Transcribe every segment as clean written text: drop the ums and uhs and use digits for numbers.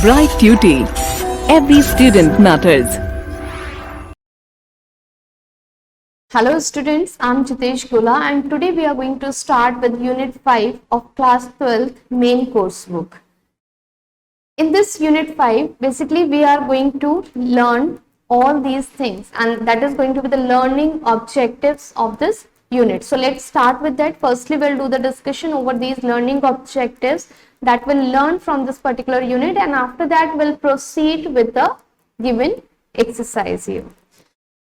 Bright Tuty. Every student matters. Hello students, I'm Jitesh Gula and today we are going to start with Unit 5 of Class 12 main course book. In this Unit 5, basically we are going to learn all these things and that is going to be the learning objectives of this unit. So let's start with that. Firstly, we'll do the discussion over these learning objectives that we'll learn from this particular unit, and after that we'll proceed with the given exercise here.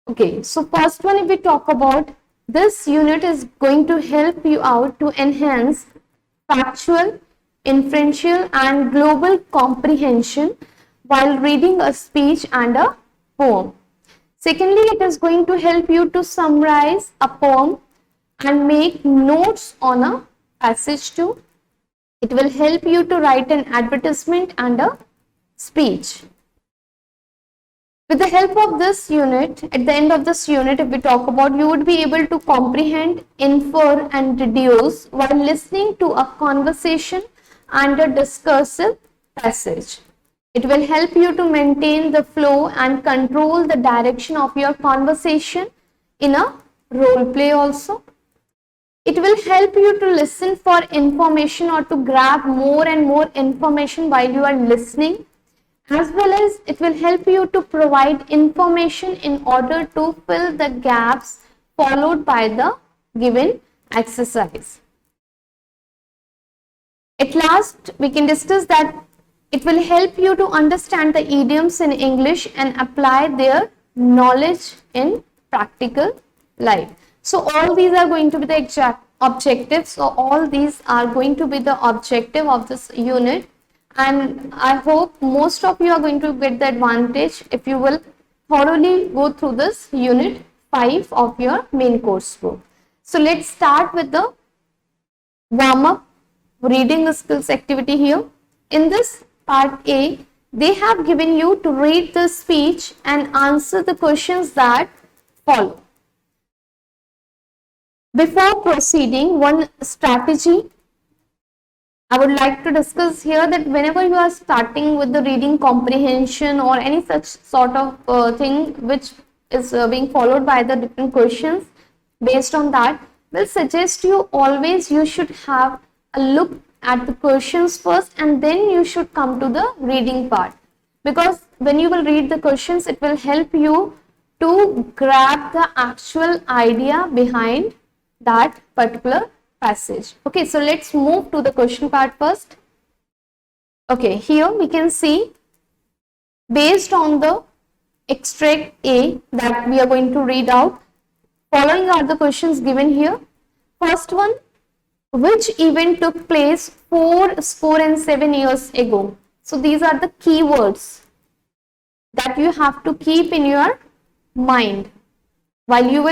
Okay, so first one, if we talk about this unit is going to help you out to enhance factual, inferential and global comprehension while reading a speech and a poem. Secondly, it is going to help you to summarize a poem and make notes on a passage too. It will help you to write an advertisement and a speech. With the help of this unit, at the end of this unit, if we talk about, you would be able to comprehend, infer and deduce while listening to a conversation and a discursive passage. It will help you to maintain the flow and control the direction of your conversation in a role play also. It will help you to listen for information or to grab more and more information while you are listening, as well as it will help you to provide information in order to fill the gaps followed by the given exercise. At last, we can discuss that it will help you to understand the idioms in English and apply their knowledge in practical life. So all these are going to be the exact objectives. So all these are going to be the objective of this unit. And I hope most of you are going to get the advantage if you will thoroughly go through this unit 5 of your main course book. So let's start with the warm-up reading skills activity here. In this part A, they have given you to read the speech and answer the questions that follow. Before proceeding, one strategy I would like to discuss here, that whenever you are starting with the reading comprehension or any such sort of thing which is being followed by the different questions, based on that, will suggest you always you should have a look at the questions first and then you should come to the reading part, because when you will read the questions, it will help you to grab the actual idea behind that particular passage. Okay, so let's move to the question part first. Okay, here we can see, based on the extract A that we are going to read out, following are the questions given here. First one, which event took place 407 years ago? So these are the keywords that you have to keep in your mind while you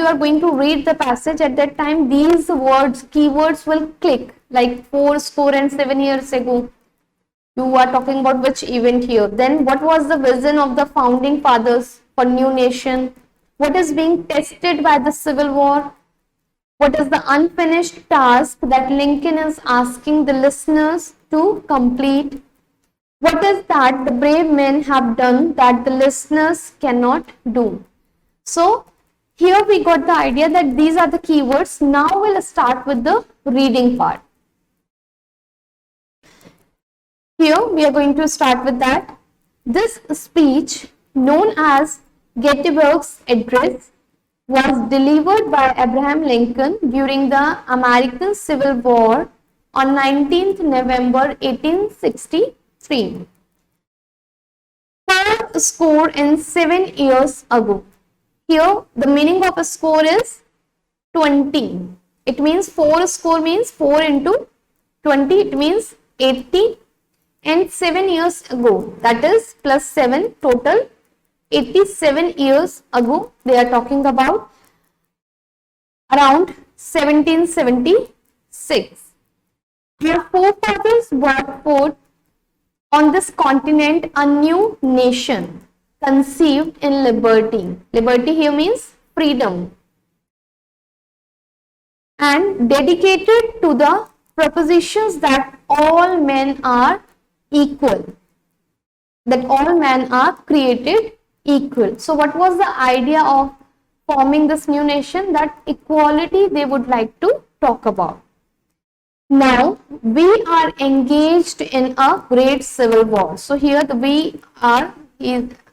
are going to read the passage. At that time, these keywords will click, like 407 years ago. You are talking about which event here. Then what was the vision of the founding fathers for new nation? What is being tested by the Civil War? What is the unfinished task that Lincoln is asking the listeners to complete? What is that the brave men have done that the listeners cannot do? So here we got the idea that these are the keywords. Now we'll start with the reading part. Here we are going to start with that. This speech, known as Gettysburg's Address, was delivered by Abraham Lincoln during the American Civil War on 19th November 1863. 407 years ago. Here, the meaning of a score is 20. It means 4 score means 4 into 20. It means 80. And 7 years ago, that is plus 7, total 87 years ago. They are talking about around 1776. Our forefathers brought forth on this continent a new nation, conceived in liberty. Liberty here means freedom. And dedicated to the propositions that all men are equal, that all men are created equal. So what was the idea of forming this new nation? That equality they would like to talk about. Now we are engaged in a great civil war. So here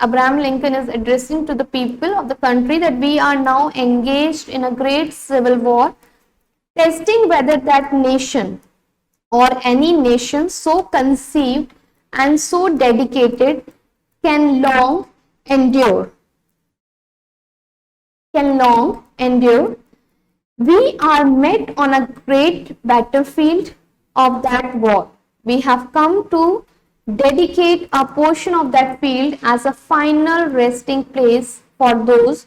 Abraham Lincoln is addressing to the people of the country that we are now engaged in a great civil war, testing whether that nation or any nation so conceived and so dedicated can long endure. We are met on a great battlefield of that war. We have come to dedicate a portion of that field as a final resting place for those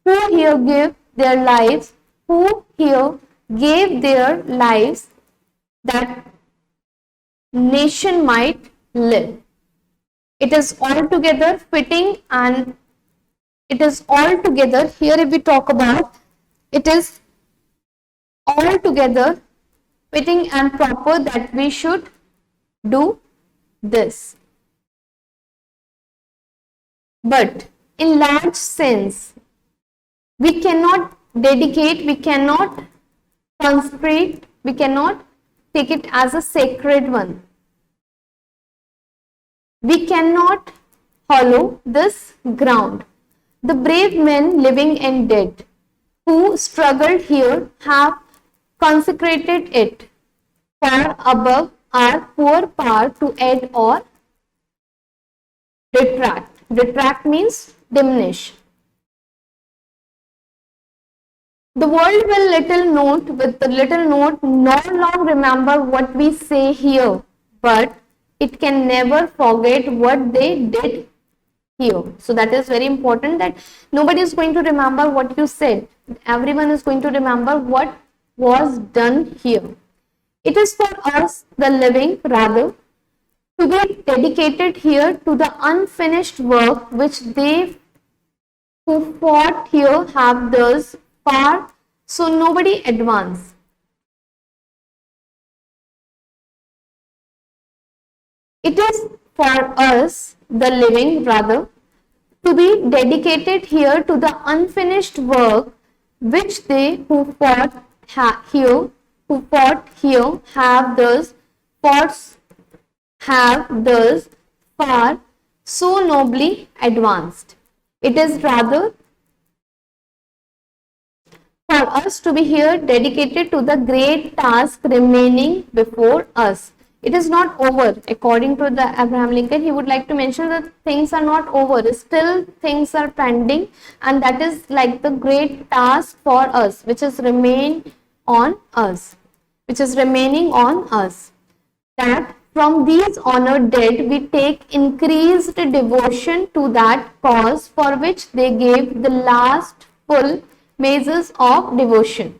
who here gave their lives, that nation might live. It is altogether fitting, and it is altogether, here if we talk about, it is altogether fitting and proper that we should do this. But in large sense, we cannot dedicate, we cannot consecrate, we cannot take it as a sacred one. We cannot hollow this ground. The brave men, living and dead, who struggled here have consecrated it far above our poor power to add or detract. Detract means diminish. The world will with the little note not long remember what we say here, but it can never forget what they did here. So that is very important, that nobody is going to remember what you said. Everyone is going to remember what was done here. It is for us, the living, rather, to be dedicated here to the unfinished work which they who fought here have thus far, so nobody advance. It is for us, the living, rather, to be dedicated here to the unfinished work which they who fought here have thus far so nobly advanced. It is rather for us to be here dedicated to the great task remaining before us. It is not over. According to the Abraham Lincoln, he would like to mention that things are not over. Still things are pending, and that is like the great task for us, which is remaining on us. That from these honored dead we take increased devotion to that cause for which they gave the last full measures of devotion.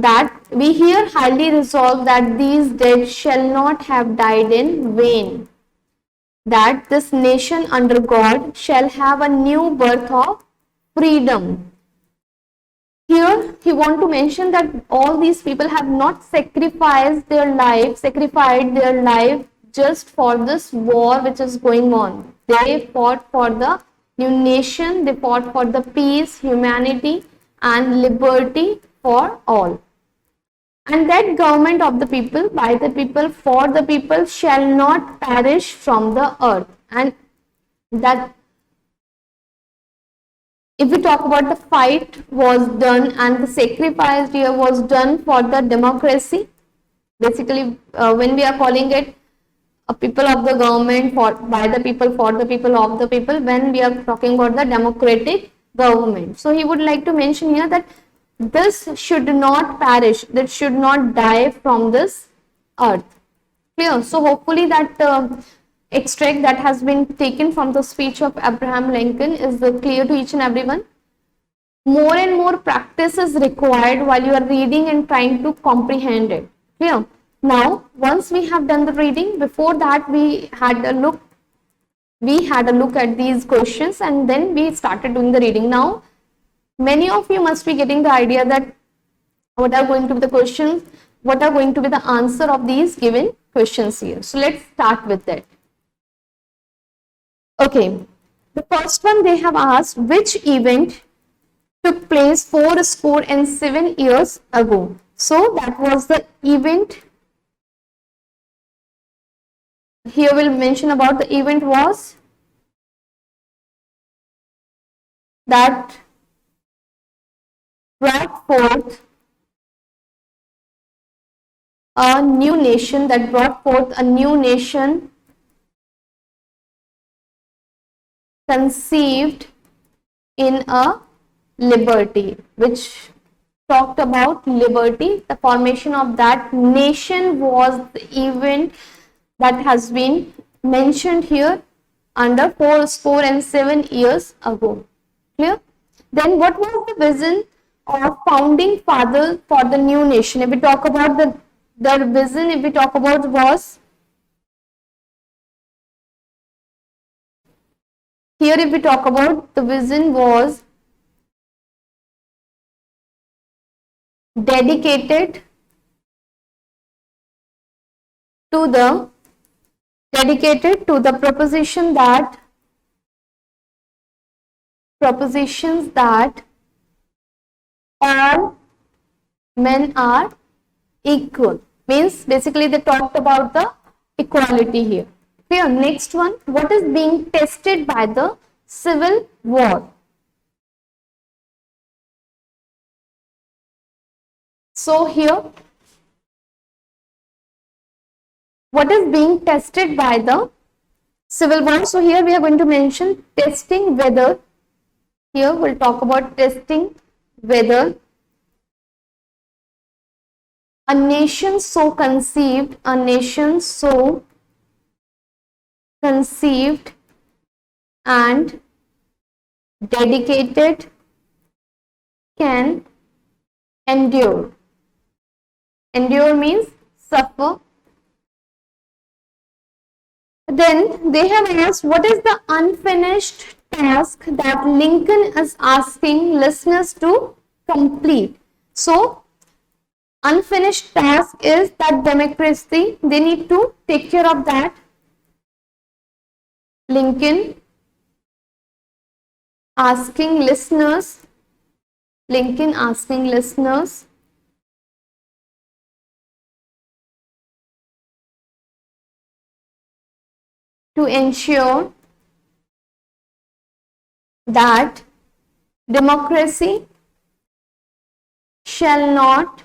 That we here highly resolve that these dead shall not have died in vain, that this nation under God shall have a new birth of freedom. Here he want to mention that all these people have not sacrificed their life just for this war which is going on. They fought for the new nation, they fought for the peace, humanity and liberty for all. And that government of the people, by the people, for the people shall not perish from the earth. And that if we talk about the fight was done and the sacrifice here was done for the democracy, basically when we are calling it a people of the government, by the people, for the people, of the people, when we are talking about the democratic government. So he would like to mention here that this should not perish, that should not die from this earth. Clear? So hopefully that extract that has been taken from the speech of Abraham Lincoln is clear to each and everyone. More and more practice is required while you are reading and trying to comprehend it. Clear? Now, once we have done the reading, before that we had a look at these questions and then we started doing the reading. Now, many of you must be getting the idea that what are going to be the questions, what are going to be the answer of these given questions here. So let's start with that. Okay, the first one they have asked, which event took place 4 score and 7 years ago? So that was the event. Here we'll mention about the event was that brought forth a new nation, conceived in a liberty, which talked about liberty. The formation of that nation was the event that has been mentioned here under 4 score and 7 years ago. Clear? Then what was the vision of founding father for the new nation? If we talk about the vision, if we talk about was, here if we talk about the vision was dedicated to the propositions that all men are equal. Means basically they talked about the equality here. Here, next one, what is being tested by the civil war? So here, what is being tested by the civil war? So here we are going to mention testing whether, here we'll talk about testing whether a nation so conceived and dedicated can endure. Endure means suffer. Then they have asked, what is the unfinished task that Lincoln is asking listeners to complete? So, unfinished task is that democracy, they need to take care of that. Lincoln asking listeners to ensure that democracy shall not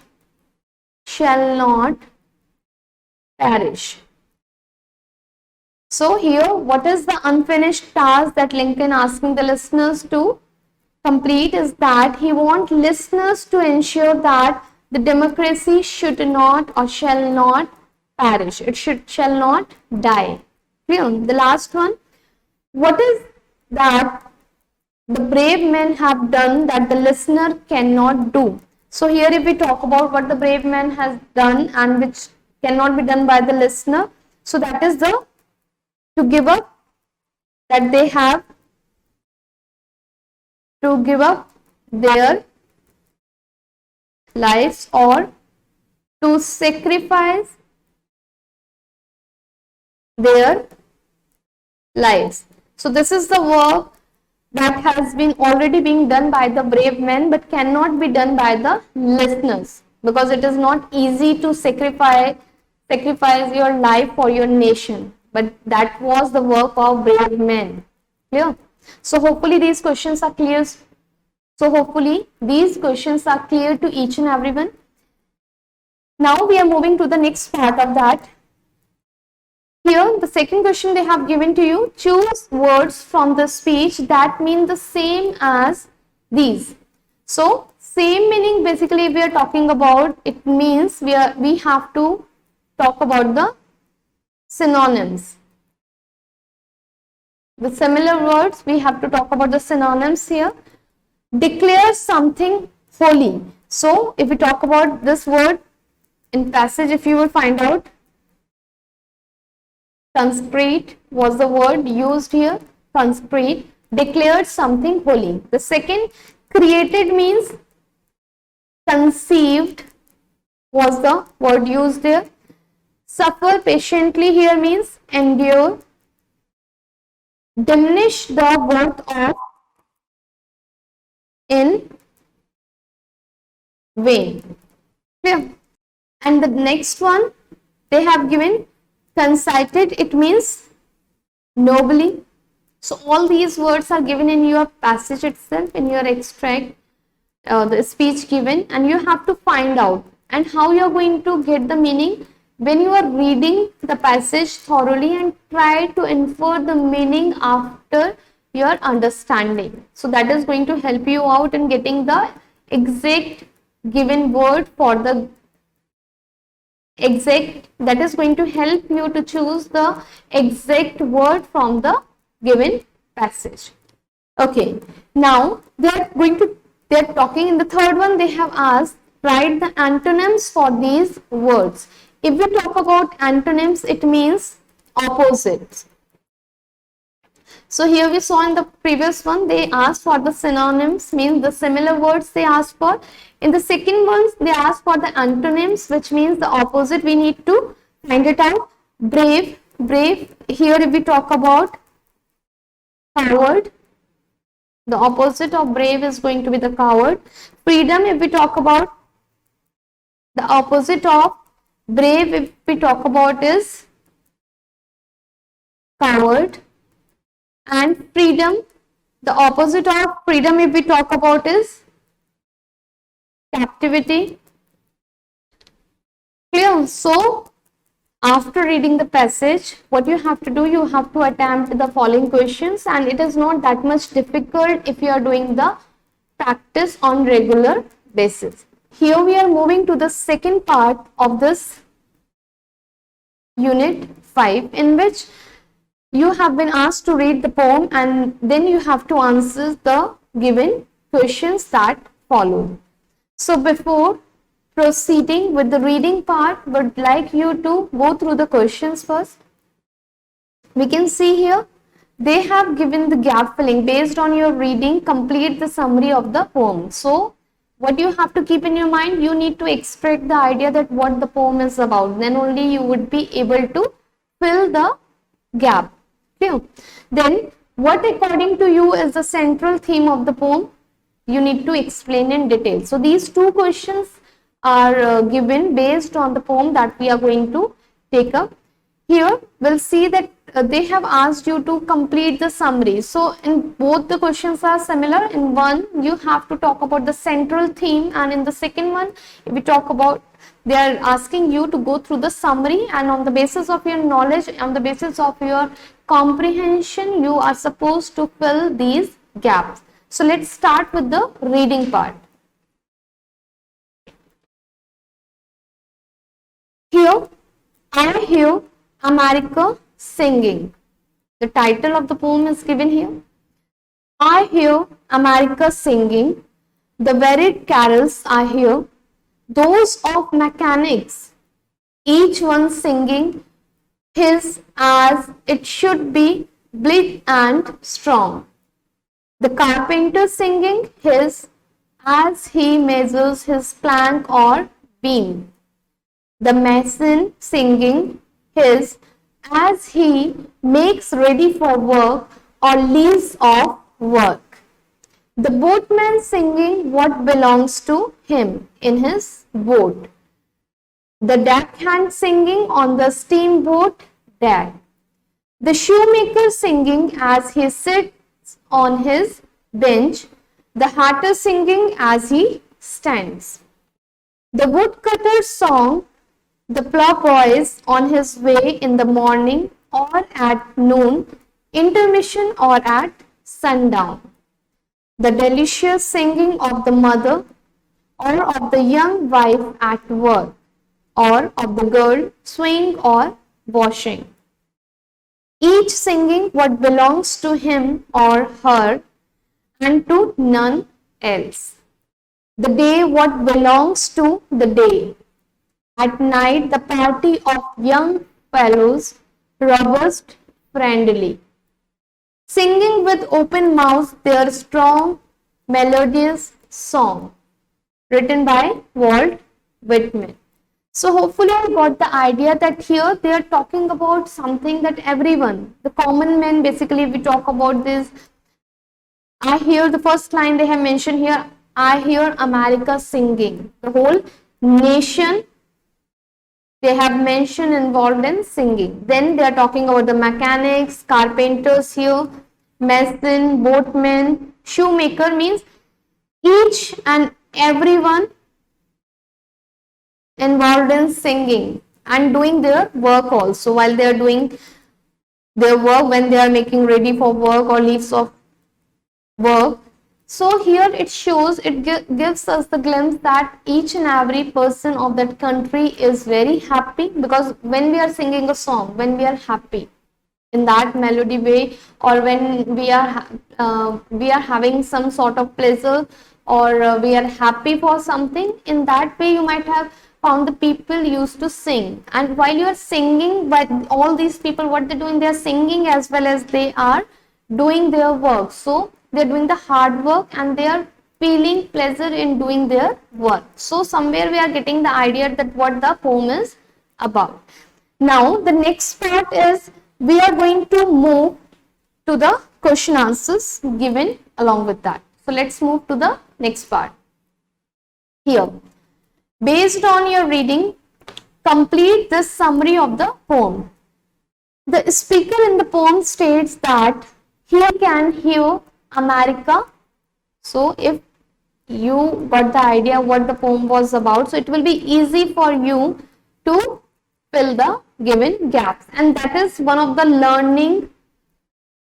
perish. So here, what is the unfinished task that Lincoln asking the listeners to complete is that he wants listeners to ensure that the democracy should not or shall not perish. It shall not die. Clear? The last one, what is that the brave men have done that the listener cannot do? So here if we talk about what the brave man has done and which cannot be done by the listener, so that is the to give up, that they have to give up their lives or to sacrifice their lives. So this is the work that has been already being done by the brave men but cannot be done by the listeners, because it is not easy to sacrifice your life for your nation, but that was the work of brave men. Clear? So hopefully these questions are clear. To each and everyone. Now we are moving to the next part of that. Here, the second question they have given to you, choose words from the speech that mean the same as these. So, same meaning basically we are talking about, it means we have to talk about the synonyms. With similar words, we have to talk about the synonyms here. Declare something holy. So, if we talk about this word in passage, if you will find out, consecrate was the word used here. Consecrate, declared something holy. The second, created means conceived was the word used there. Suffer patiently here means endure. diminish the worth of in vain. Clear? And the next one they have given conceited, it means nobly. So all these words are given in your passage itself, in your extract, the speech given, and you have to find out. And how you are going to get the meaning? When you are reading the passage thoroughly and try to infer the meaning after your understanding. So that is going to help you out in getting the exact given word for the exact, that is going to help you to choose the exact word from the given passage. Okay, now they're talking in the third one. They have asked, write the antonyms for these words. If we talk about antonyms, it means opposites. So here we saw in the previous one, they asked for the synonyms, means the similar words they asked for. In the second one, they asked for the antonyms, which means the opposite. We need to find it out. Brave, brave. Here if we talk about coward, the opposite of brave is going to be the coward. Freedom, if we talk about, the opposite of brave, if we talk about, is coward. And freedom, the opposite of freedom, if we talk about, is captivity. Clear? So after reading the passage, what you have to do, you have to attempt the following questions, and it is not that much difficult if you are doing the practice on regular basis. Here we are moving to the second part of this unit 5, in which you have been asked to read the poem and then you have to answer the given questions that follow. So before proceeding with the reading part, would like you to go through the questions first. We can see here they have given the gap filling. Based on your reading, complete the summary of the poem. So what you have to keep in your mind, you need to extract the idea that what the poem is about. Then only you would be able to fill the gap. Then what according to you is the central theme of the poem? You need to explain in detail. So these two questions are given based on the poem that we are going to take up. Here we'll see that they have asked you to complete the summary. So in both the questions are similar. In one you have to talk about the central theme, and in the second one if we talk about, they are asking you to go through the summary, and on the basis of your knowledge, on the basis of your comprehension, you are supposed to fill these gaps. So let's start with the reading part. Here, I hear America singing. The title of the poem is given here. I hear America singing, the varied carols I hear, those of mechanics, each one singing his as it should be, blithe and strong. The carpenter singing his as he measures his plank or beam. The mason singing his as he makes ready for work or leaves off work. The boatman singing what belongs to him in his boat. The deckhand singing on the steamboat deck. The shoemaker singing as he sits on his bench. The hatter singing as he stands. The woodcutter's song, the ploughboys on his way in the morning or at noon, intermission or at sundown. The delicious singing of the mother or of the young wife at work, or of the girl sewing or washing. Each singing what belongs to him or her and to none else. The day what belongs to the day. At night the party of young fellows, robust, friendly. Singing with open mouth their strong, melodious song. Written by Walt Whitman. So hopefully you got the idea that here they are talking about something that everyone, the common man, basically we talk about this. I hear the first line they have mentioned here, I hear America singing. The whole nation they have mentioned involved in singing. Then they are talking about the mechanics, carpenters here, mason, boatman, shoemaker, means each and everyone involved in singing and doing their work also while they are doing their work, when they are making ready for work or leaves of work. So here it shows, it gives us the glimpse that each and every person of that country is very happy, because when we are singing a song, when we are happy in that melody way, or when we are having some sort of pleasure, or we are happy for something, in that way you might have found the people used to sing. And while you are singing, but all these people, what they're doing, they are singing as well as they are doing their work. So they're doing the hard work and they are feeling pleasure in doing their work. So somewhere we are getting the idea that what the poem is about. Now the next part is we are going to move to the question answers given along with that. So let's move to the next part. Here, based on your reading, complete this summary of the poem. The speaker in the poem states that he can hear America. So if you got the idea what the poem was about, so it will be easy for you to fill the given gaps, and that is one of the learning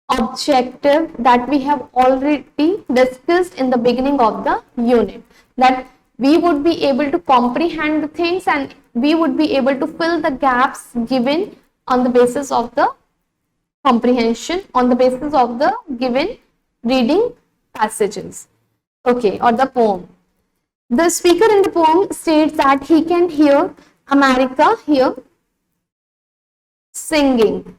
objective that we have already discussed in the beginning of the unit, that we would be able to comprehend the things and we would be able to fill the gaps given on the basis of the comprehension, on the basis of the given reading passages, okay, or the poem. The speaker in the poem states that he can hear America here singing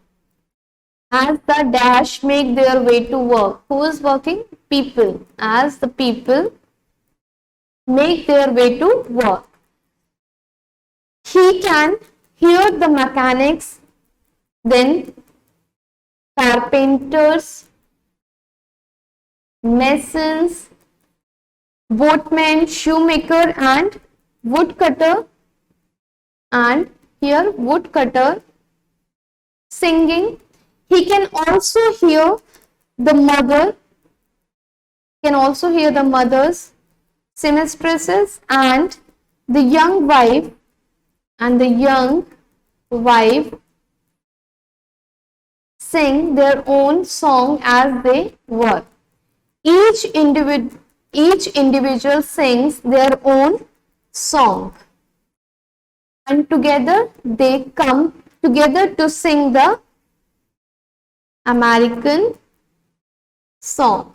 as the dash make their way to work. Who is working? People. As the people make their way to work. He can hear the mechanics, then carpenters, masons, boatmen, shoemaker and woodcutter, and here woodcutter singing. He can also hear the mother, can also hear the mothers, seamstresses and the young wife sing their own song as they work. Each individual sings their own song, and together they come together to sing the American song.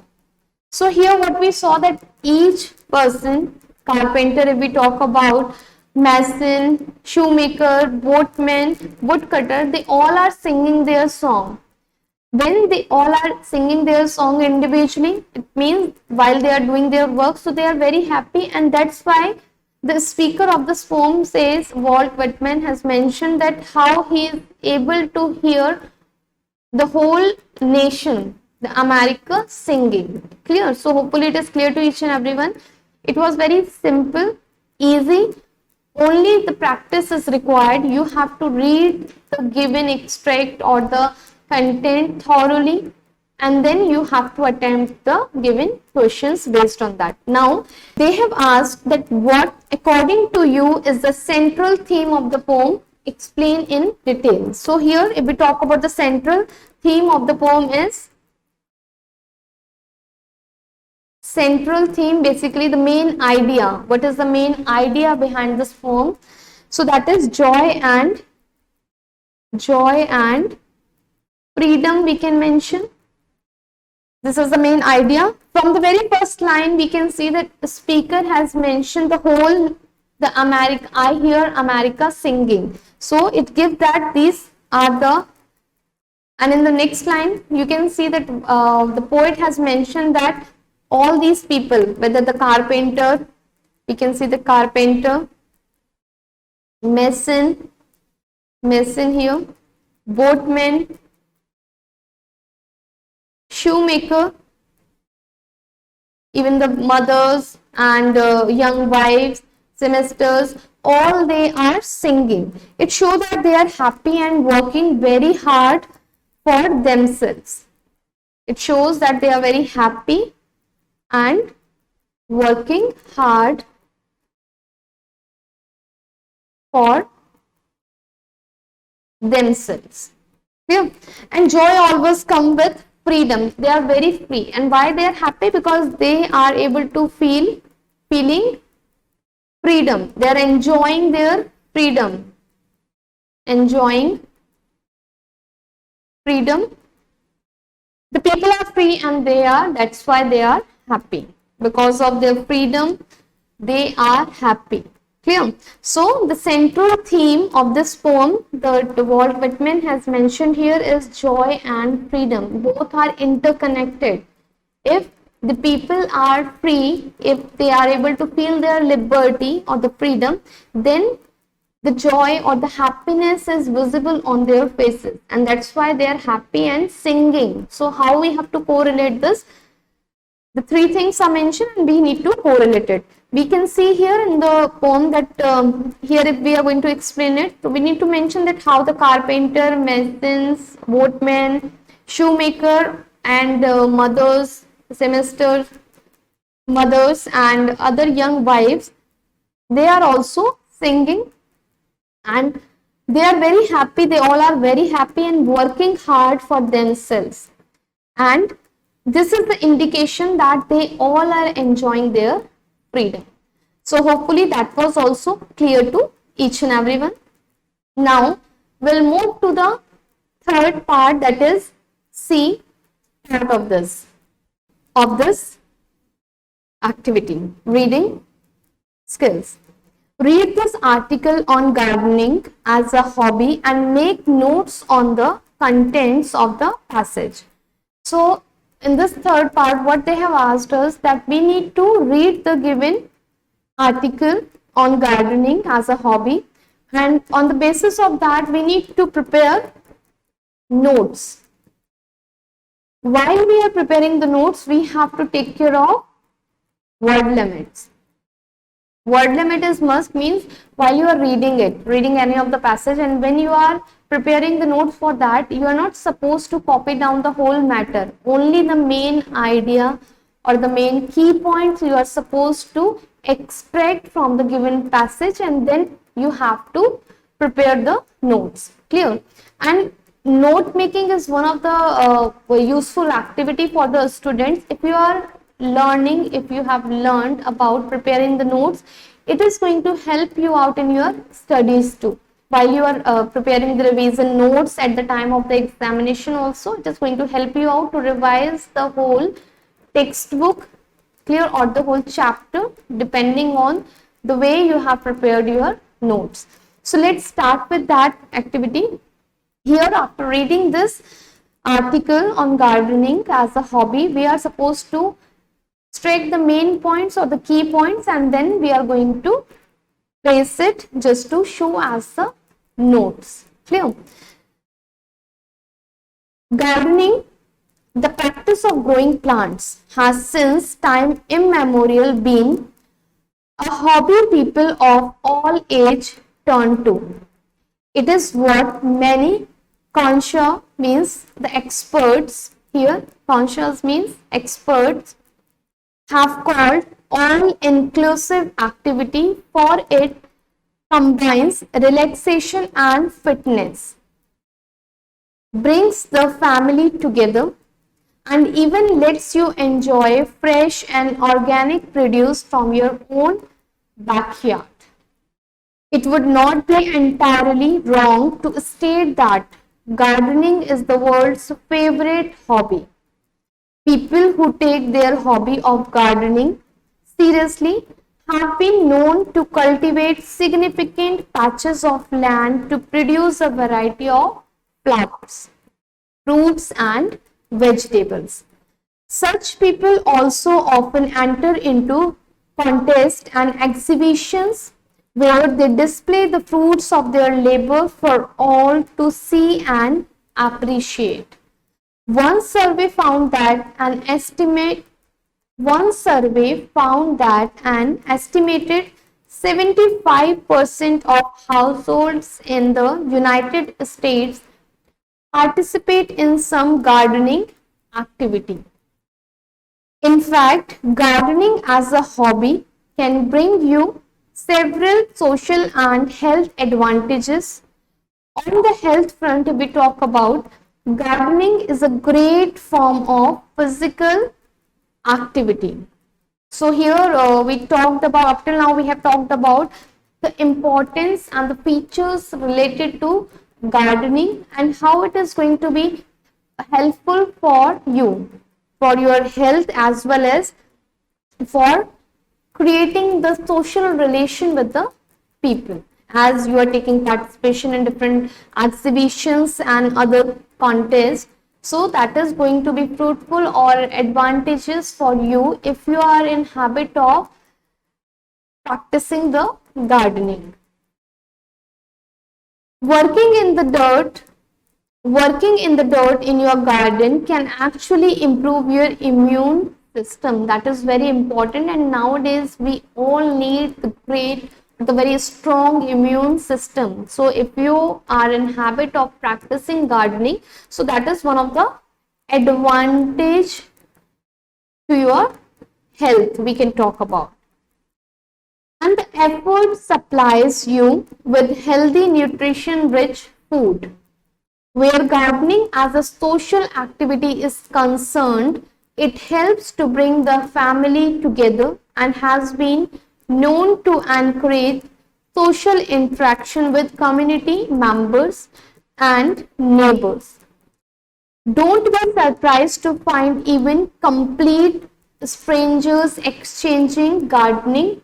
So here what we saw, that each person, carpenter if we talk about, mason, shoemaker, boatman, woodcutter, they all are singing their song. When they all are singing their song individually, it means while they are doing their work, so they are very happy, and that's why the speaker of this poem says, Walt Whitman has mentioned that how he is able to hear the whole nation, the America singing. Clear? So hopefully it is clear to each and everyone. It was very simple, easy. Only the practice is required. You have to read the given extract or the content thoroughly, and then you have to attempt the given questions based on that. Now they have asked that what according to you is the central theme of the poem, explain in detail. So here if we talk about the central theme of the poem is, central theme, basically the main idea. What is the main idea behind this poem? So that is joy and freedom, we can mention. This is the main idea. From the very first line we can see that the speaker has mentioned the whole, the America, I hear America singing. So it gives that these are the, and in the next line you can see that the poet has mentioned that all these people, whether the carpenter, we can see the carpenter, mason, mason here, boatman, shoemaker, even the mothers and young wives, semesters, all they are singing. It shows that they are happy and working very hard for themselves. It shows that they are very happy and working hard for themselves. Yeah. And joy always comes with freedom. They are very free. And why they are happy? Because they are able to feeling freedom. They are enjoying their freedom. Enjoying freedom. The people are free and that's why they are happy. Because of their freedom, they are happy. Clear? So, the central theme of this poem that Walt Whitman has mentioned here is joy and freedom. Both are interconnected. If the people are free, if they are able to feel their liberty or the freedom, then the joy or the happiness is visible on their faces, and that's why they are happy and singing. So, how we have to correlate this? The three things are mentioned and we need to correlate it. We can see here in the poem that here if we are going to explain it, so we need to mention that how the carpenter, masons, boatmen, shoemaker and mothers, semesters, mothers and other young wives, they are also singing and they are very happy. They all are very happy and working hard for themselves. And this is the indication that they all are enjoying their freedom. So hopefully that was also clear to each and everyone. Now we'll move to the third part, that is C part of this activity, reading skills. Read this article on gardening as a hobby and make notes on the contents of the passage. So in this third part, what they have asked us that we need to read the given article on gardening as a hobby, and on the basis of that we need to prepare notes. While we are preparing the notes, we have to take care of word limits. Word limit is must, means while you are reading any of the passage, and when you are preparing the notes for that, you are not supposed to copy down the whole matter. Only the main idea or the main key points you are supposed to extract from the given passage, and then you have to prepare the notes. Clear? And note making is one of the useful activity for the students. If you are learning, if you have learned about preparing the notes, it is going to help you out in your studies too. While you are preparing the revision notes at the time of the examination also, it is going to help you out to revise the whole textbook, clear, or the whole chapter, depending on the way you have prepared your notes. So let's start with that activity. Here, after reading this article on gardening as a hobby, we are supposed to extract the main points or the key points, and then we are going to place it just to show as the notes. Clear? Gardening, the practice of growing plants, has since time immemorial been a hobby people of all age turn to. It is what many connoisseurs, means the experts here, connoisseurs means experts, have called all-inclusive activity, for it combines relaxation and fitness, brings the family together, and even lets you enjoy fresh and organic produce from your own backyard. It would not be entirely wrong to state that gardening is the world's favorite hobby. People who take their hobby of gardening seriously have been known to cultivate significant patches of land to produce a variety of flowers, fruits and vegetables. Such people also often enter into contests and exhibitions where they display the fruits of their labor for all to see and appreciate. One survey found that an estimated 75% of households in the United States participate in some gardening activity. In fact, gardening as a hobby can bring you several social and health advantages. On the health front, if we talk about, gardening is a great form of physical activity. So here we talked about, up till now we have talked about the importance and the features related to gardening and how it is going to be helpful for you, for your health, as well as for creating the social relation with the people, as you are taking participation in different exhibitions and other contests. So that is going to be fruitful or advantageous for you if you are in habit of practicing the gardening. Working in the dirt in your garden can actually improve your immune system. That is very important, and nowadays we all need the very strong immune system. So if you are in habit of practicing gardening, so that is one of the advantage to your health we can talk about. And the effort supplies you with healthy, nutrition rich food. Where gardening as a social activity is concerned, it helps to bring the family together and has been known to encourage social interaction with community members and neighbors. Don't be surprised to find even complete strangers exchanging gardening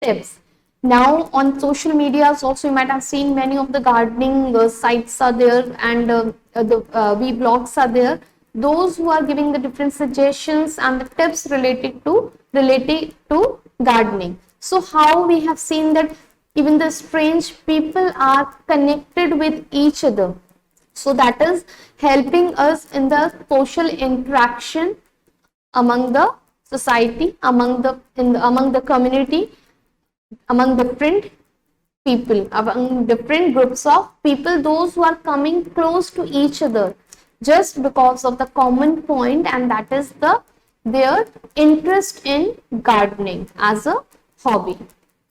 tips. Now on social medias also you might have seen many of the gardening sites are there, and the vlogs are there, those who are giving the different suggestions and the tips related to gardening. So how we have seen that even the strange people are connected with each other. So that is helping us in the social interaction among the society, among the community, among different people, among different groups of people, those who are coming close to each other just because of the common point, and that is their interest in gardening as a hobby.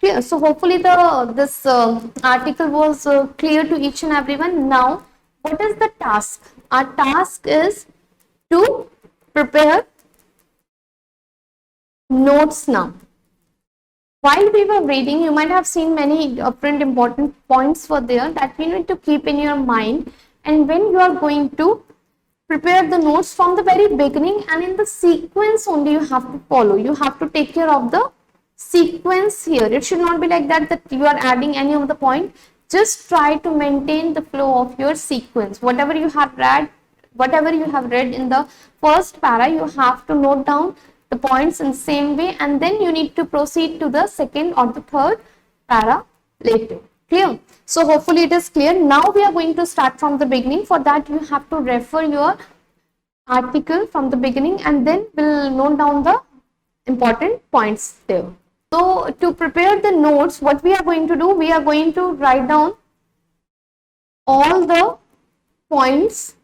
Clear? So hopefully this article was clear to each and everyone. Now, what is the task? Our task is to prepare notes now. While we were reading, you might have seen many different important points for there that you need to keep in your mind, and when you are going to prepare the notes from the very beginning and in the sequence only you have to follow. You have to take care of the sequence here. It should not be like that you are adding any of the point. Just try to maintain the flow of your sequence. Whatever you have read in the first para, you have to note down the points in the same way, and then you need to proceed to the second or the third para later. Clear? So hopefully it is clear. Now we are going to start from the beginning. For that you have to refer your article from the beginning, and then we'll note down the important points there. So to prepare the notes, what we are going to do, we are going to write down all the points.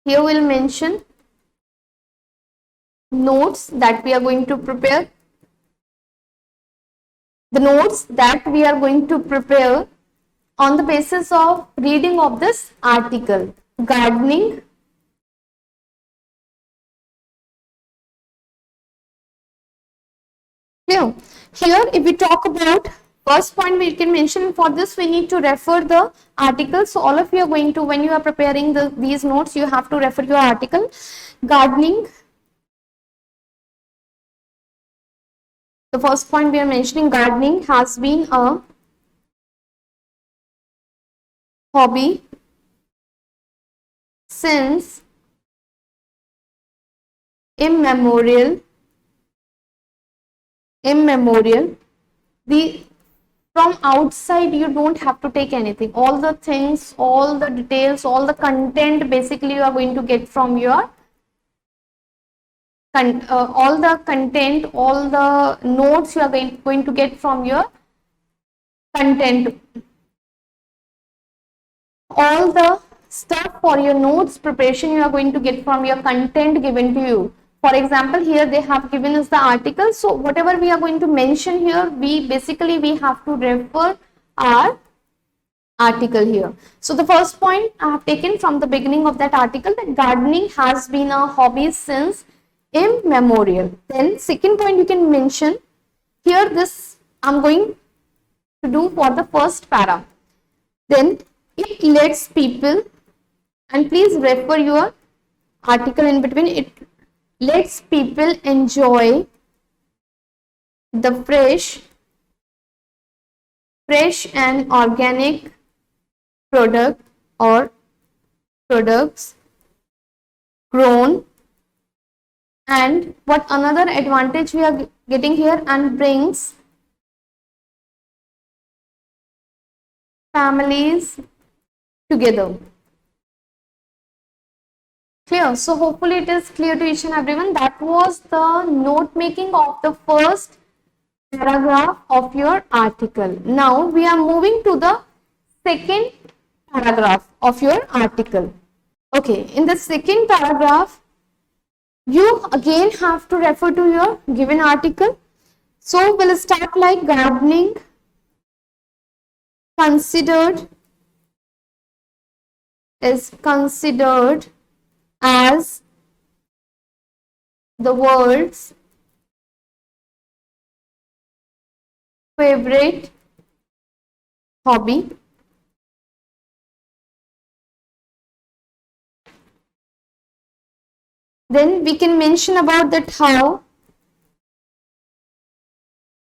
Here we'll mention notes that we are going to prepare. The notes that we are going to prepare on the basis of reading of this article, gardening clear. Here if we talk about first point, we can mention for this we need to refer the article. So all of you are going to, when you are preparing these notes, you have to refer your article. Gardening, the first point we are mentioning, gardening has been a hobby since immemorial. The from outside you don't have to take anything. All the things, all the details, all the content basically you are going to get from your all the content, all the notes you are going to get from your content. All the stuff for your notes preparation you are going to get from your content given to you. For example, here they have given us the article. So whatever we are going to mention here, we have to refer our article here. So the first point I have taken from the beginning of that article, that gardening has been a hobby since immemorial. Then second point you can mention here, this I'm going to do for the first para. Then it lets people, and please refer your article in between, it lets people enjoy the fresh and organic product or products grown. And what another advantage we are getting here, and brings families together. Clear? So hopefully it is clear to each and everyone. That was the note making of the first paragraph of your article. Now we are moving to the second paragraph of your article. Okay, in the second paragraph, you again have to refer to your given article. So we'll start like gardening is considered as the world's favorite hobby. Then we can mention about that how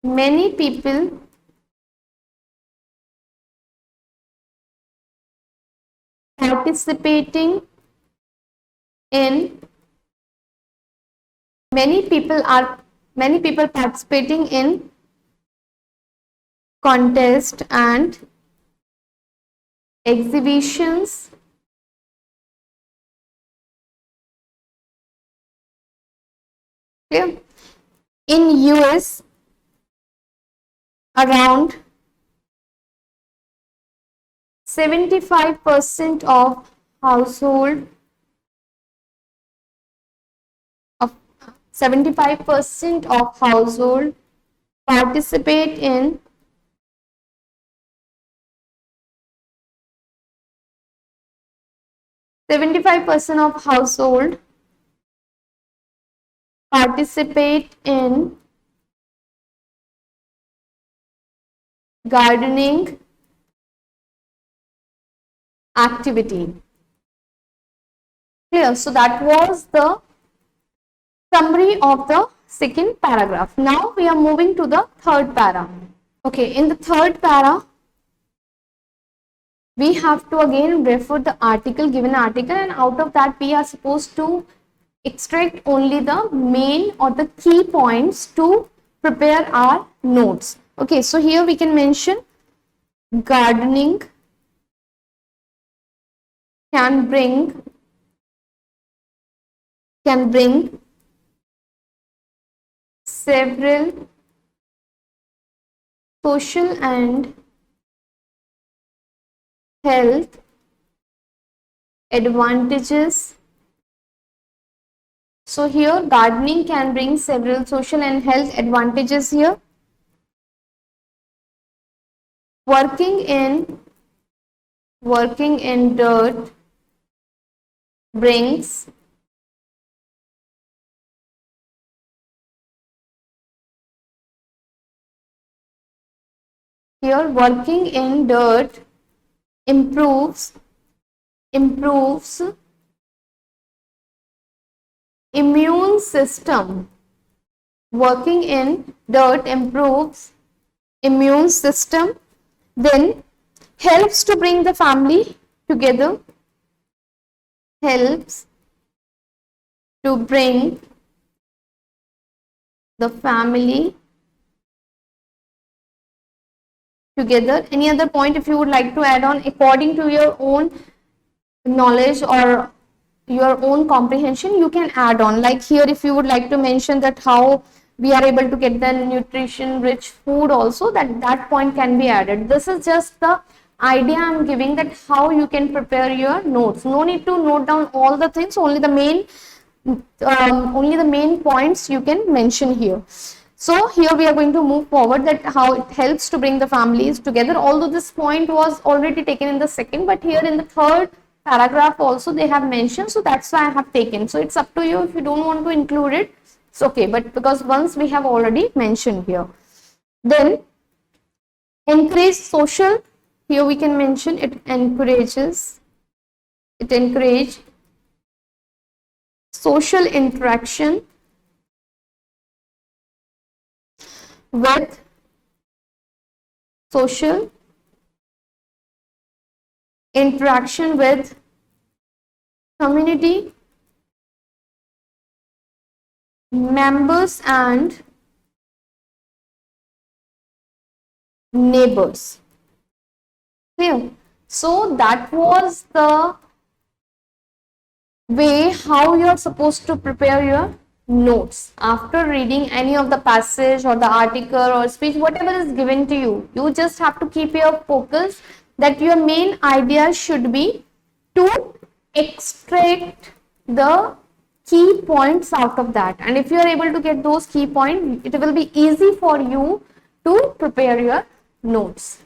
many people participating in many people participating in contests and exhibitions in US. Around 75% of household 75% of household participate in 75% of household participate in gardening activity. Clear? So that was the summary of the second paragraph. Now we are moving to the third para. Okay, in the third para, we have to again refer the article, given article, and out of that we are supposed to extract only the main or the key points to prepare our notes. Okay, so here we can mention gardening can bring several social and health advantages. So here gardening can bring several social and health advantages here. Working in dirt brings here working in dirt improves immune system. Working in dirt improves immune system. Then helps to bring the family together. Helps to bring the family together. Any other point if you would like to add on according to your own knowledge or your own comprehension, you can add on. Like here, if you would like to mention that how we are able to get the nutrition rich food also, that point can be added. This is just the idea I'm giving, that how you can prepare your notes. No need to note down all the things, only the main points you can mention here. So here we are going to move forward, that how it helps to bring the families together, although this point was already taken in the second, but here in the third paragraph also they have mentioned, so that's why I have taken. So it's up to you, if you don't want to include it, it's okay, but because once we have already mentioned here. Then encourage social, here we can mention it encourages social interaction with community members and neighbors. Clear? So that was the way how you are supposed to prepare your notes after reading any of the passage or the article or speech, whatever is given to you. You just have to keep your focus that your main idea should be to extract the key points out of that, and if you are able to get those key points, it will be easy for you to prepare your notes.